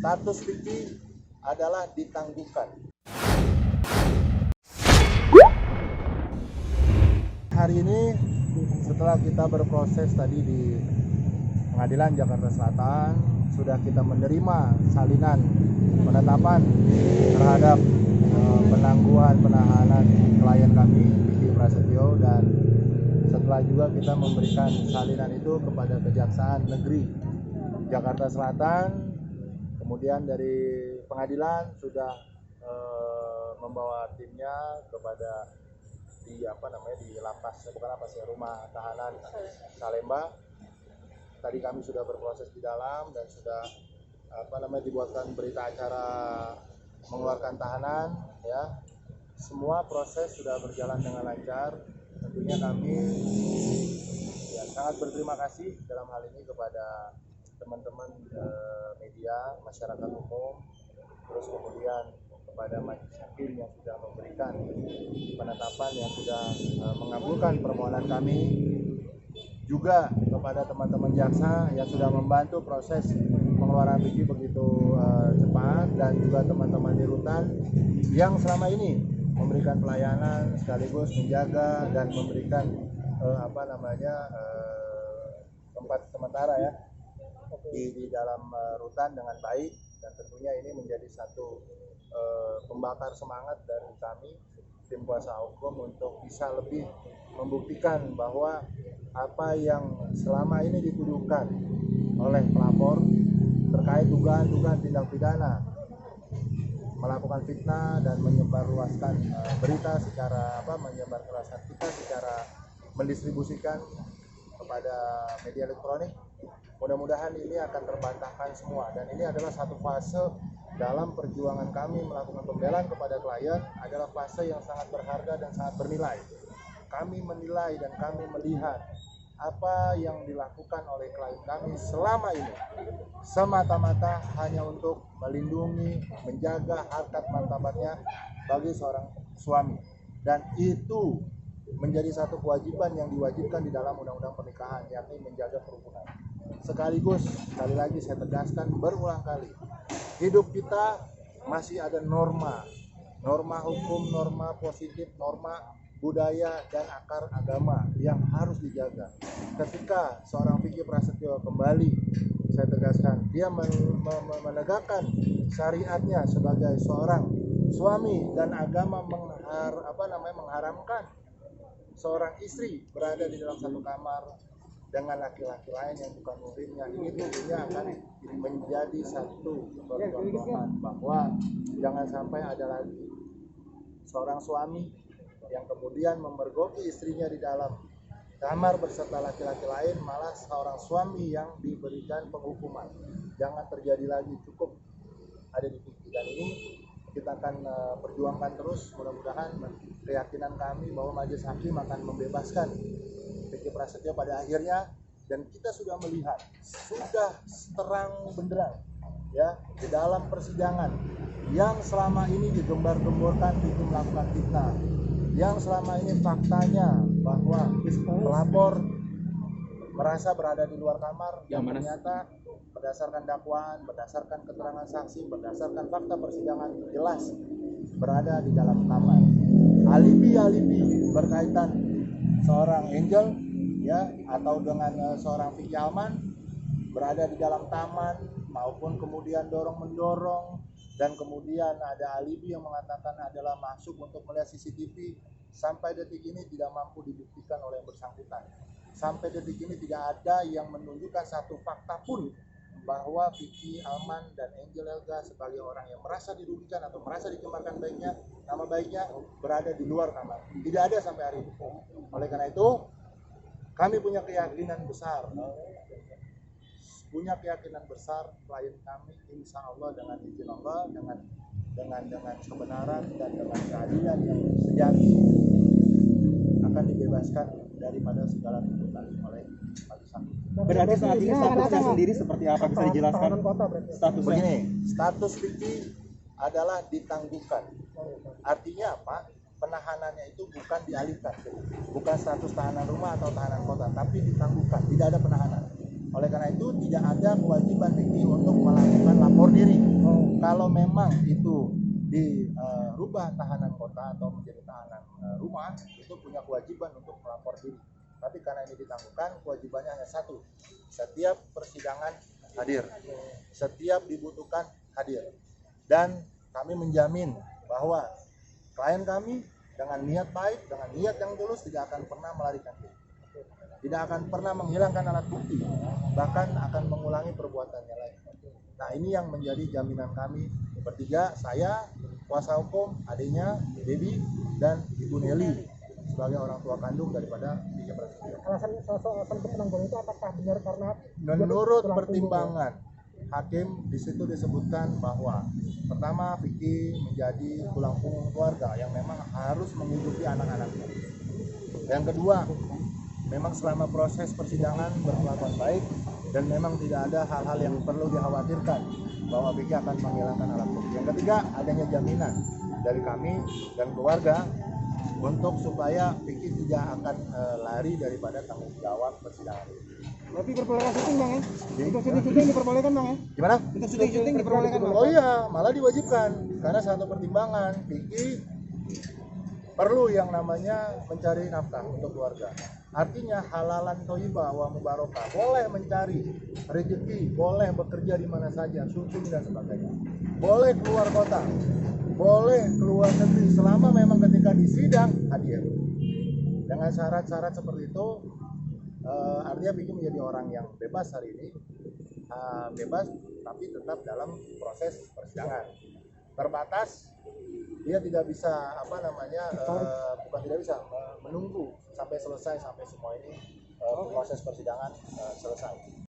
status Vicky adalah ditangguhkan. Hari ini setelah kita berproses tadi di Pengadilan Jakarta Selatan, sudah kita menerima salinan penetapan terhadap penangguhan penahanan klien kami Vicky Prasetyo, dan setelah juga kita memberikan salinan itu kepada Kejaksaan Negeri Jakarta Selatan. Kemudian dari pengadilan sudah membawa timnya kepada di lapas, bukan lapas ya, rumah tahanan Salemba. Tadi kami sudah berproses di dalam dan sudah dibuatkan berita acara mengeluarkan tahanan ya. Semua proses sudah berjalan dengan lancar. Tentunya kami ya sangat berterima kasih dalam hal ini kepada teman-teman media, masyarakat umum, terus kemudian kepada majelis hakim yang sudah memberikan penetapan, yang sudah mengabulkan permohonan kami, juga kepada teman-teman jaksa yang sudah membantu proses pengeluaran Vicky begitu cepat, dan juga teman-teman di rutan yang selama ini memberikan pelayanan sekaligus menjaga dan memberikan tempat sementara ya di dalam rutan dengan baik. Dan tentunya ini menjadi satu pembakar semangat dari kami tim kuasa hukum untuk bisa lebih membuktikan bahwa apa yang selama ini dituduhkan oleh pelapor terkait dugaan tindak pidana melakukan fitnah dan menyebarluaskan berita secara menyebarluaskan kita secara mendistribusikan kepada media elektronik. Mudah-mudahan ini akan terbantahkan semua, dan ini adalah satu fase dalam perjuangan kami melakukan pembelaan kepada klien, adalah fase yang sangat berharga dan sangat bernilai. Kami menilai dan kami melihat apa yang dilakukan oleh klien kami selama ini semata-mata hanya untuk melindungi, menjaga harkat martabatnya bagi seorang suami, dan itu menjadi satu kewajiban yang diwajibkan di dalam undang-undang pernikahan, yakni menjaga kerukunan. Sekaligus, sekali lagi saya tegaskan berulang kali, hidup kita masih ada norma hukum, norma positif, norma budaya dan akar agama yang harus dijaga. Ketika seorang Vicky Prasetyo kembali, saya tegaskan, dia menegakkan syariatnya sebagai seorang suami, dan agama mengharamkan seorang istri berada di dalam satu kamar dengan laki-laki lain yang bukan muhrimnya. Ini tentunya akan menjadi satu percontohan bahwa jangan sampai ada lagi seorang suami yang kemudian memergoki istrinya di dalam kamar beserta laki-laki lain, malah seorang suami yang diberikan penghukuman. Jangan terjadi lagi, cukup ada di Vicky, dan ini kita akan perjuangkan terus. Mudah-mudahan keyakinan kami bahwa majelis hakim akan membebaskan Vicky Prasetyo pada akhirnya, dan kita sudah melihat, sudah terang benderang ya di dalam persidangan yang selama ini digembar-gemborkan Vicky melakukan fitnah, yang selama ini faktanya bahwa pelapor merasa berada di luar kamar, yang ternyata berdasarkan dakwaan, berdasarkan keterangan saksi, berdasarkan fakta persidangan jelas berada di dalam kamar. Alibi berkaitan seorang Angel ya, atau dengan seorang Vicky Alman berada di dalam taman, maupun kemudian dorong-mendorong, dan kemudian ada alibi yang mengatakan adalah masuk untuk melihat CCTV, sampai detik ini tidak mampu dibuktikan oleh yang bersangkutan. Sampai detik ini tidak ada yang menunjukkan satu fakta pun bahwa Vicky Alman dan Angel Elga sebagai orang yang merasa dirugikan atau merasa dicemarkan nama baiknya berada di luar kamar. Tidak ada sampai hari ini. Oleh karena itu, kami punya keyakinan besar klien kami insya Allah dengan izin Allah, dengan kebenaran dan dengan keadilan yang sejati akan dibebaskan daripada segala tuntutan oleh majelis hakim. Berarti saat ini statusnya sendiri seperti apa, bisa dijelaskan? Statusnya begini, status Vicky adalah ditangguhkan. Artinya apa? Penahanannya itu bukan dialihkan, bukan status tahanan rumah atau tahanan kota, tapi ditangguhkan, tidak ada penahanan. Oleh karena itu tidak ada kewajiban Vicky untuk melakukan lapor diri. kalau memang itu dirubah tahanan kota atau menjadi tahanan rumah, itu punya kewajiban untuk melapor diri. Tapi karena ini ditangguhkan, kewajibannya hanya satu, setiap persidangan hadir, setiap dibutuhkan hadir. Dan kami menjamin bahwa klien kami dengan niat baik, dengan niat yang tulus tidak akan pernah melarikan diri, tidak akan pernah menghilangkan alat bukti, bahkan akan mengulangi perbuatannya lagi. Nah, ini yang menjadi jaminan kami bertiga, saya, kuasa hukum, adiknya, Debbie, dan Ibu Nelly sebagai orang tua kandung daripada Diki Prasetyo. Alasan penangguhan itu apakah benar karena menurut pertimbangan hakim di situ disebutkan bahwa pertama Vicky menjadi tulang punggung keluarga yang memang harus menghidupi anak-anaknya. Yang kedua, memang selama proses persidangan berkelakuan baik dan memang tidak ada hal-hal yang perlu dikhawatirkan bahwa Vicky akan menghilangkan alat bukti. Yang ketiga, adanya jaminan dari kami dan keluarga untuk supaya Vicky tidak akan lari daripada tanggung jawab persidangan. Tapi berpotensi syuting bang ya? Untuk syuting diperbolehkan bang ya? Gimana? Untuk syuting diperbolehkan bang? Oh iya, malah diwajibkan karena satu pertimbangan Vicky perlu yang namanya mencari nafkah untuk keluarga. Artinya halalan thayyibah wa mubarakah, boleh mencari rezeki, boleh bekerja di mana saja, syuting dan sebagainya. Boleh keluar kota, boleh keluar negeri selama memang ketika di sidang hadir. Dengan syarat-syarat seperti itu, artinya Vicky menjadi orang yang bebas hari ini, bebas tapi tetap dalam proses persidangan. Terbatas, dia tidak bisa bukan tidak bisa menunggu sampai selesai, sampai semua ini proses persidangan selesai.